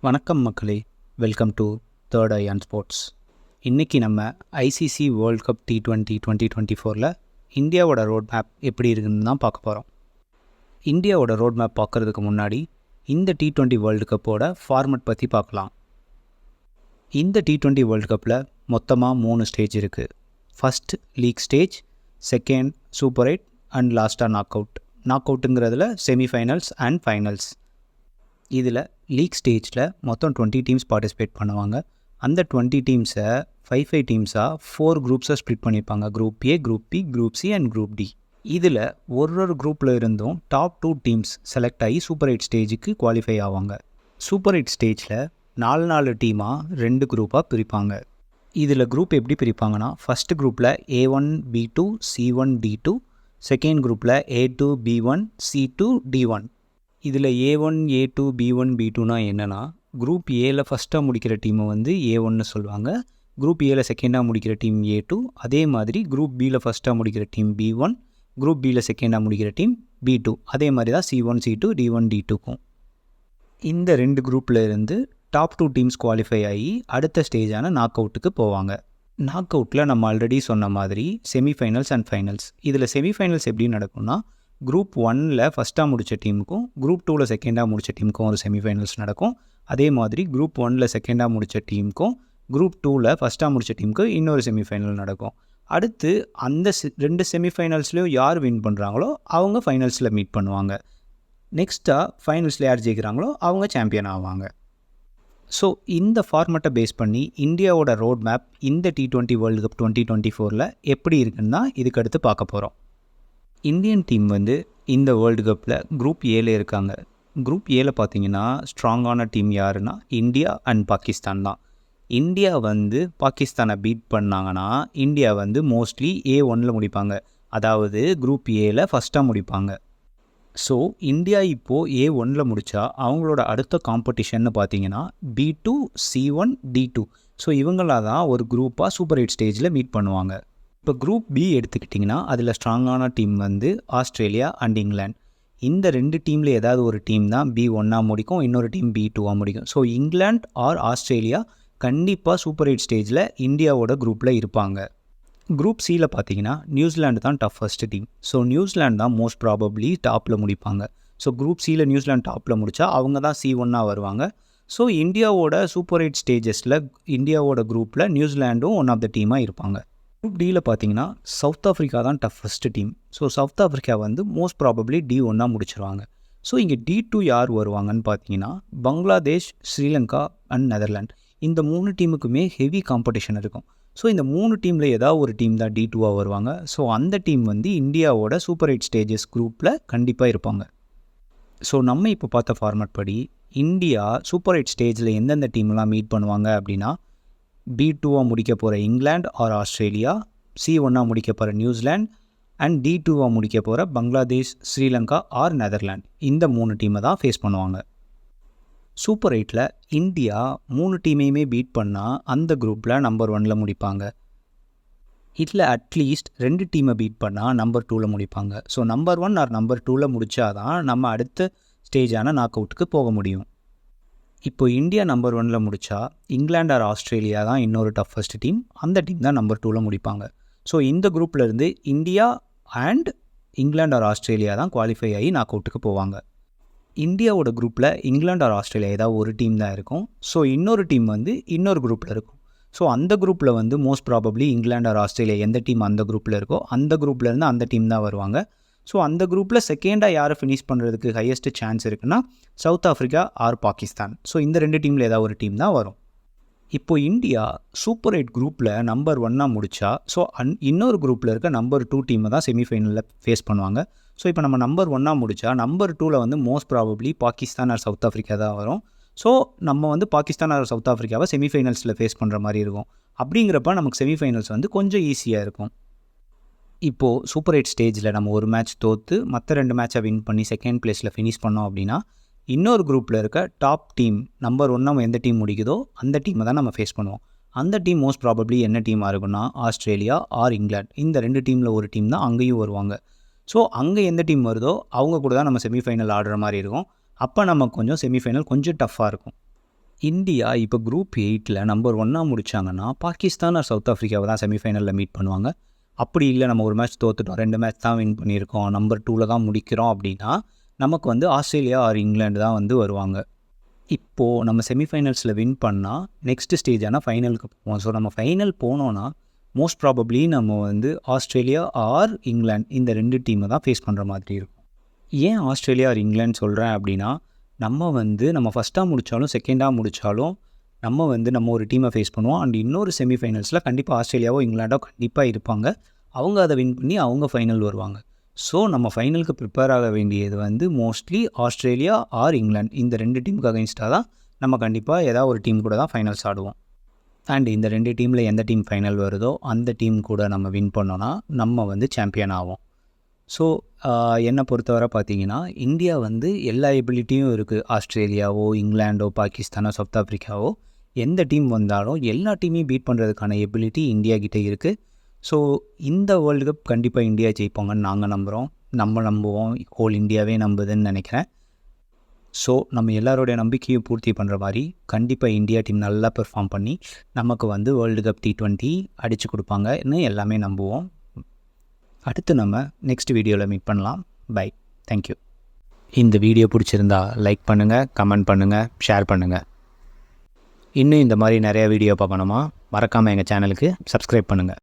வணக்கம் மக்களே, welcome to third I and sports. இன்றைக்கி நம்ம ஐசிசி வேர்ல்ட் கப் T20 2024 இந்தியாவோட ரோட் மேப் எப்படி இருக்குன்னு தான் பார்க்க போகிறோம். இந்தியாவோட ரோட் மேப் பார்க்குறதுக்கு முன்னாடி இந்த T20 வேர்ல்டு கப்போட ஃபார்மட் பற்றி பார்க்கலாம். இந்த T20 வேர்ல்டு கப்பில் மொத்தமாக 3 ஸ்டேஜ் இருக்குது. First league stage, second super 8 and லாஸ்ட்டாக நாக் அவுட். நாக் அவுட்டுங்கிறதுல செமிஃபைனல்ஸ் அண்ட் ஃபைனல்ஸ். இதில் லீக் ஸ்டேஜில் மொத்தம் 20 டீம்ஸ் பார்ட்டிசிபேட் பண்ணுவாங்க. அந்த 20 டீம்ஸை 5 டீம்ஸாக 4 குரூப்ஸாக ஸ்ப்ளிட் பண்ணியிருப்பாங்க. Group A, group B, group C and group D. இதில் ஒரு குரூப்பில் இருந்தும் டாப் 2 டீம்ஸ் செலக்ட் ஆகி சூப்பர் 8 ஸ்டேஜுக்கு குவாலிஃபை ஆவாங்க. சூப்பர் 8 ஸ்டேஜில் 4 டீமாக 2 குரூப்பாக பிரிப்பாங்க. இதில் குரூப் எப்படி பிரிப்பாங்கன்னா, ஃபஸ்ட்டு குரூப்பில் A1 B2 C1 D2, second குரூப்பில் A2 B1 C2 D1. இதில் A1 A2 B1 B2னா என்னென்னா, குரூப் ஏல ஃபஸ்ட்டாக முடிக்கிற டீமை வந்து A1ன்னு சொல்லுவாங்க. குரூப் ஏல செகண்டாக முடிக்கிற டீம் A2. அதே மாதிரி குரூப் பியில் ஃபஸ்ட்டாக முடிக்கிற டீம் B1, குரூப் பியில் செகண்டாக முடிக்கிற டீம் B2. அதே மாதிரி தான் C1 C2 D1 D2க்கும். இந்த 2 குரூப்பில் இருந்து டாப் 2 டீம்ஸ் குவாலிஃபை ஆகி அடுத்த ஸ்டேஜான நாக் அவுட்டுக்கு போவாங்க. நாக் அவுட்டில் நம்ம ஆல்ரெடி சொன்ன மாதிரி செமிஃபைனல்ஸ் அண்ட் ஃபைனல்ஸ். இதில் செமிஃபைனல்ஸ் எப்படி நடக்கும்னா, குரூப் 1ல் ஃபஸ்ட்டாக முடித்த டீமுக்கும் குரூப் 2ல் செகண்டாக முடித்த டீமுக்கும் ஒரு செமிஃபைனல்ஸ் நடக்கும். அதே மாதிரி குரூப் 1ல் செகண்டாக முடித்த டீமுக்கும் குரூப் 2ல் ஃபஸ்ட்டாக முடித்த டீமுக்கும் இன்னொரு செமிஃபைனல் நடக்கும். அடுத்து அந்த 2 செமிஃபைனல்ஸ்லேயும் யார் வின் பண்ணுறாங்களோ அவங்க ஃபைனல்ஸில் மீட் பண்ணுவாங்க. நெக்ஸ்ட்டாக ஃபைனல்ஸில் யார் ஜெயிக்கிறாங்களோ அவங்க சாம்பியன் ஆவாங்க. ஸோ இந்த ஃபார்மேட்டை பேஸ் பண்ணி இந்தியாவோட ரோட் மேப் இந்த T20 வேர்ல்டு கப் 2024 எப்படி இருக்குன்னா இதுக்கு அடுத்து பார்க்க போகிறோம். இந்தியன் டீம் வந்து இந்த வேர்ல்டு கப்பில் குரூப் ஏல இருக்காங்க. குரூப் ஏல பார்த்தீங்கன்னா ஸ்ட்ராங்கான டீம் யாருன்னா இந்தியா அண்ட் பாகிஸ்தான் தான். இந்தியா வந்து பாகிஸ்தானை பீட் பண்ணாங்கன்னா இந்தியா வந்து மோஸ்ட்லி A1ல் முடிப்பாங்க. அதாவது குரூப் ஏல ஃபஸ்ட்டாக முடிப்பாங்க. ஸோ இந்தியா இப்போது A1ல் முடித்தா அவங்களோட அடுத்த காம்படிஷன்னு பார்த்தீங்கன்னா B2 C1 D2. ஸோ இவங்களாக தான் ஒரு குரூப்பாக சூப்பர் 8 ஸ்டேஜில் மீட் பண்ணுவாங்க. இப்போ குரூப் பி எடுத்துக்கிட்டிங்கன்னா அதில் ஸ்ட்ராங்கான டீம் வந்து ஆஸ்திரேலியா அண்ட் இங்கிலாந்து. இந்த 2 டீமில் ஏதாவது ஒரு டீம் தான் B1 முடிக்கும், இன்னொரு டீம் B2 முடிக்கும். ஸோ இங்கிலாந்து ஆர் ஆஸ்திரேலியா கண்டிப்பாக சூப்பர் 8 ஸ்டேஜில் இந்தியாவோட குரூப்பில் இருப்பாங்க. குரூப் சியில் பார்த்தீங்கன்னா நியூசிலாந்து தான் டஃபஸ்ட் டீம். ஸோ நியூசிலாந்து தான் மோஸ்ட் ப்ராபப்ளி டாப்பில் முடிப்பாங்க. ஸோ குரூப் சியில் நியூசிலாந்து டாப்பில் முடித்தா அவங்க தான் C1 வருவாங்க. ஸோ இந்தியாவோட சூப்பர் 8 ஸ்டேஜஸில் இந்தியாவோட குரூப்பில் நியூசிலாண்டும் ஒன் ஆஃப் த டீமாக இருப்பாங்க. குரூப் டியில் பார்த்தீங்கன்னா சவுத் ஆஃப்ரிக்கா தான் toughest team. So south Africa வந்து மோஸ்ட் ப்ராபப்ளி D1 முடிச்சிருவாங்க. ஸோ இங்கே D2 யார் வருவாங்கன்னு பார்த்தீங்கன்னா பங்களாதேஷ், ஸ்ரீலங்கா அண்ட் நெதர்லாண்ட். இந்த 3 டீமுக்குமே ஹெவி காம்படிஷன் இருக்கும். ஸோ இந்த 3 டீமில் ஏதாவது ஒரு டீம் தான் D2 வருவாங்க. ஸோ அந்த டீம் வந்து இந்தியாவோட சூப்பர் 8 ஸ்டேஜஸ் குரூப்பில் கண்டிப்பாக இருப்பாங்க. ஸோ நம்ம இப்போ பார்த்த ஃபார்மேட் படி இந்தியா சூப்பர் 8 ஸ்டேஜில் எந்தெந்த டீம்லாம் மீட் பண்ணுவாங்க அப்படின்னா, B2 முடிக்க போகிற இங்கிலாந்து ஆர் ஆஸ்திரேலியா, C1 முடிக்க போகிற நியூசிலாந்து அண்ட் D2 முடிக்க போகிற பங்களாதேஷ், ஸ்ரீலங்கா ஆர் நெதர்லாண்ட். இந்த 3 டீமை தான் ஃபேஸ் பண்ணுவாங்க. சூப்பர் 8ல் இந்தியா 3 டீமையுமே பீட் பண்ணால் அந்த குரூப்பில் நம்பர் 1ல் முடிப்பாங்க. இதில் அட்லீஸ்ட் 2 டீமை பீட் பண்ணால் நம்பர் 2ல் முடிப்பாங்க. ஸோ நம்பர் 1 ஆர் நம்பர் 2ல் முடித்தா தான் நம்ம அடுத்த ஸ்டேஜான நாக் அவுட்டுக்கு போக முடியும். இப்போ இந்தியா நம்பர் 1ல் முடித்தா இங்கிலாந்து ஆர் ஆஸ்திரேலியா தான் இன்னொரு டஃபஸ்ட் டீம். அந்த டீம் தான் நம்பர் 2ல் முடிப்பாங்க. ஸோ இந்த குரூப்பில் இருந்து India and England or Australia தான் குவாலிஃபை ஆகி நாக் அவுட்டுக்கு போவாங்க. இந்தியாவோட குரூப்பில் இங்கிலாந்து ஆர் ஆஸ்திரேலியா ஏதாவது ஒரு டீம் தான் இருக்கும். ஸோ இன்னொரு டீம் வந்து இன்னொரு குரூப்பில் இருக்கும். ஸோ அந்த குரூப்பில் வந்து most probably England or Australia எந்த டீம் அந்த குரூப்பில் இருக்கோ அந்த குரூப்லேருந்து அந்த டீம் தான் வருவாங்க. ஸோ அந்த குரூப்பில் செகண்டாக யாரை ஃபினிஷ் பண்ணுறதுக்கு ஹையஸ்ட் சான்ஸ் இருக்குன்னா South Africa or Pakistan. So இந்த 2 டீமில் ஏதாவது ஒரு டீம் தான் வரும். இப்போது இந்தியா சூப்பர் 8 குரூப்பில் நம்பர் 1 முடித்தா ஸோ இன்னொரு குரூப்பில் இருக்க நம்பர் 2 டீமை தான் செமிஃபைனலில் ஃபேஸ் பண்ணுவாங்க. ஸோ இப்போ நம்ம நம்பர் 1 முடித்தா நம்பர் 2ல் வந்து most probably Pakistan or South Africa தான் வரும். ஸோ நம்ம வந்து பாகிஸ்தான் ஆர் சவுத் ஆஃப்ரிக்காவை செமிஃபைனல்ஸில் ஃபேஸ் பண்ணுற மாதிரி இருக்கும். அப்படிங்கிறப்ப நமக்கு செமிஃபைனல்ஸ் வந்து கொஞ்சம் ஈஸியாக இருக்கும். இப்போது சூப்பர் 8 ஸ்டேஜில் நம்ம ஒரு மேட்ச் தோற்று மற்ற 2 மேட்சை வின் பண்ணி செகண்ட் பிளேஸில் ஃபினிஷ் பண்ணோம் அப்படின்னா இன்னொரு குரூப்பில் இருக்க டாப் டீம் நம்பர் 1 எந்த டீம் முடிக்குதோ அந்த டீமை தான் நம்ம ஃபேஸ் பண்ணுவோம். அந்த டீம் மோஸ்ட் ப்ராபப்ளி என்ன டீமாக இருக்குன்னா ஆஸ்திரேலியா ஆர் இங்கிலாந்து. இந்த 2 டீமில் ஒரு டீம் தான் அங்கேயும் வருவாங்க. ஸோ அங்கே எந்த டீம் வருதோ அவங்க கூட தான் நம்ம செமிஃபைனல் ஆடுற மாதிரி இருக்கும். அப்போ நமக்கு கொஞ்சம் செமிஃபைனல் கொஞ்சம் டஃப்பாக இருக்கும். இந்தியா இப்போ குரூப் 8ல் நம்பர் 1 முடித்தாங்கன்னா பாகிஸ்தான் ஆர் சவுத் ஆஃப்ரிக்காவை தான் செமிஃபைனலில் மீட் பண்ணுவாங்க. அப்படி இல்லை நம்ம ஒரு மேட்ச் தோற்றுட்டோம், 2 மேட்ச் தான் வின் பண்ணியிருக்கோம், நம்பர் 2ல் தான் முடிக்கிறோம் அப்படின்னா நமக்கு வந்து ஆஸ்திரேலியா ஆர் இங்கிலாந்து தான் வந்து வருவாங்க. இப்போது நம்ம செமிஃபைனல்ஸில் வின் பண்ணால் நெக்ஸ்ட் ஸ்டேஜான ஃபைனலுக்கு போவோம். ஸோ நம்ம ஃபைனல் போனோன்னா மோஸ்ட் ப்ராபப்ளி நம்ம வந்து ஆஸ்திரேலியா ஆர் இங்கிலாந்து இந்த 2 டீமை தான் ஃபேஸ் பண்ணுற மாதிரி இருக்கும். ஏன் ஆஸ்திரேலியா ஆர் இங்கிலாந்து சொல்கிறேன் அப்படின்னா, நம்ம ஃபஸ்ட்டாக முடித்தாலும் செகண்டாக முடித்தாலும் நம்ம ஒரு டீமை ஃபேஸ் பண்ணுவோம். அண்ட் இன்னொரு செமிஃபைனல்ஸில் கண்டிப்பாக ஆஸ்திரேலியாவோ இங்கிலாண்டோ கண்டிப்பாக இருப்பாங்க. அவங்க அதை வின் பண்ணி அவங்க ஃபைனல் வருவாங்க. ஸோ நம்ம ஃபைனலுக்கு ப்ரிப்பேர் ஆக வேண்டியது வந்து மோஸ்ட்லி ஆஸ்திரேலியா ஆர் இங்கிலாந்து இந்த 2 டீமுக்கு அகைன்ஸ்டாக தான் நம்ம கண்டிப்பாக ஏதாவது ஒரு டீம் கூட தான் ஃபைனல்ஸ் ஆடுவோம். அண்ட் இந்த 2 டீமில் எந்த டீம் ஃபைனல் வருதோ அந்த டீம் கூட நம்ம வின் பண்ணோன்னா நம்ம வந்து சாம்பியன் ஆவோம். ஸோ என்னை பொறுத்தவரை பார்த்தீங்கன்னா இந்தியா வந்து எல்லா எபிலிட்டியும் இருக்குது. ஆஸ்திரேலியாவோ இங்கிலாண்டோ பாகிஸ்தானோ சவுத் ஆஃப்ரிக்காவோ எந்த டீம் வந்தாலும் எல்லா டீமையும் பீட் பண்ணுறதுக்கான எபிலிட்டி இந்தியா கிட்டே இருக்குது. ஸோ இந்த வேர்ல்டு கப் கண்டிப்பாக இந்தியா ஜெயிப்பாங்கன்னு நாங்கள் நம்புகிறோம், நம்புவோம், ஹோல் இந்தியாவே நம்புதுன்னு நினைக்கிறேன். ஸோ நம்ம எல்லாரோடைய நம்பிக்கையும் பூர்த்தி பண்ணுற மாதிரி கண்டிப்பாக இந்தியா டீம் நல்லா பெர்ஃபார்ம் பண்ணி நமக்கு வந்து வேர்ல்டு கப் T20 அடித்து கொடுப்பாங்கன்னு எல்லாமே நம்புவோம். அடுத்து நம்ம நெக்ஸ்ட் வீடியோவில் மீட் பண்ணலாம். Bye, thank you. இந்த வீடியோ பிடிச்சிருந்தா லைக் பண்ணுங்கள், கமெண்ட் பண்ணுங்கள், ஷேர் பண்ணுங்கள். இன்னும் இந்த மாதிரி நிறையா வீடியோ பார்க்கணுமா மறக்காமல் எங்கள் சேனலுக்கு சப்ஸ்கிரைப் பண்ணுங்கள்.